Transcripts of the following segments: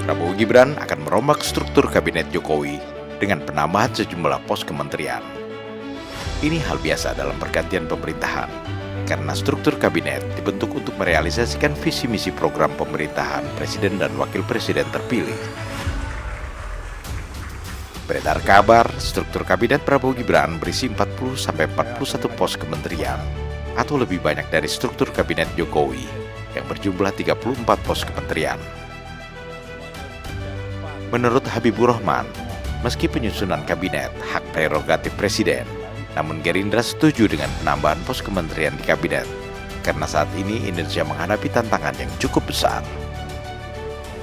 Prabowo Gibran akan merombak struktur kabinet Jokowi dengan penambahan sejumlah pos kementerian. Ini hal biasa dalam pergantian pemerintahan, karena struktur kabinet dibentuk untuk merealisasikan visi misi program pemerintahan presiden dan wakil presiden terpilih. Beredar kabar, struktur kabinet Prabowo Gibran berisi 40-41 pos kementerian, atau lebih banyak dari struktur kabinet Jokowi yang berjumlah 34 pos kementerian. Menurut Habibur Rahman, meski penyusunan kabinet hak prerogatif presiden, namun Gerindra setuju dengan penambahan pos kementerian di kabinet, karena saat ini Indonesia menghadapi tantangan yang cukup besar.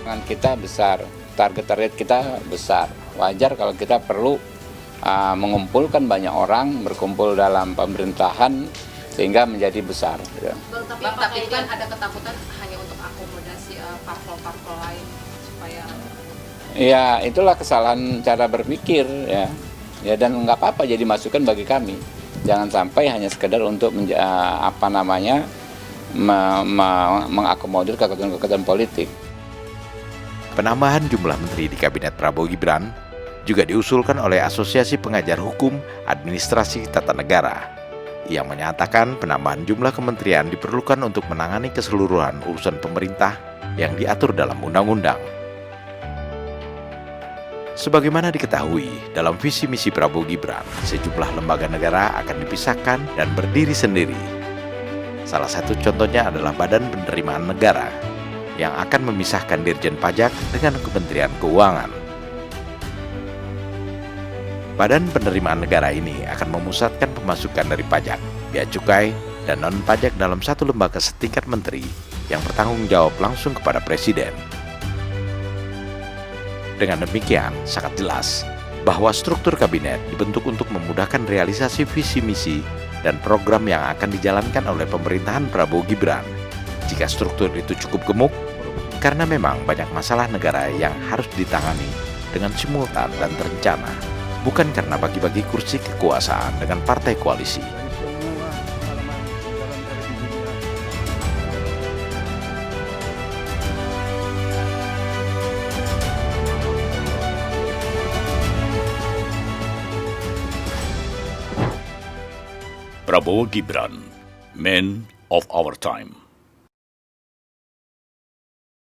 Tantangan kita besar, target kita besar. Wajar kalau kita perlu mengumpulkan banyak orang, berkumpul dalam pemerintahan, sehingga menjadi besar. Ya. Tapi kan ada ketakutan hanya untuk akomodasi parpol-parpol lain supaya... Ya, itulah kesalahan cara berpikir ya. Ya, dan nggak apa-apa jadi masukan bagi kami. Jangan sampai hanya sekedar untuk mengakomodir kekuatan politik. Penambahan jumlah menteri di kabinet Prabowo Gibran juga diusulkan oleh Asosiasi Pengajar Hukum Administrasi Tata Negara, yang menyatakan penambahan jumlah kementerian diperlukan untuk menangani keseluruhan urusan pemerintah yang diatur dalam undang-undang. Sebagaimana diketahui, dalam visi misi Prabowo Gibran, sejumlah lembaga negara akan dipisahkan dan berdiri sendiri. Salah satu contohnya adalah Badan Penerimaan Negara, yang akan memisahkan Dirjen Pajak dengan Kementerian Keuangan. Badan Penerimaan Negara ini akan memusatkan pemasukan dari pajak, bea cukai, dan non-pajak dalam satu lembaga setingkat menteri yang bertanggung jawab langsung kepada Presiden. Dengan demikian, sangat jelas bahwa struktur kabinet dibentuk untuk memudahkan realisasi visi misi dan program yang akan dijalankan oleh pemerintahan Prabowo Gibran. Jika struktur itu cukup gemuk, karena memang banyak masalah negara yang harus ditangani dengan simultan dan terencana, bukan karena bagi-bagi kursi kekuasaan dengan partai koalisi. Prabowo Gibran, Man of Our Time.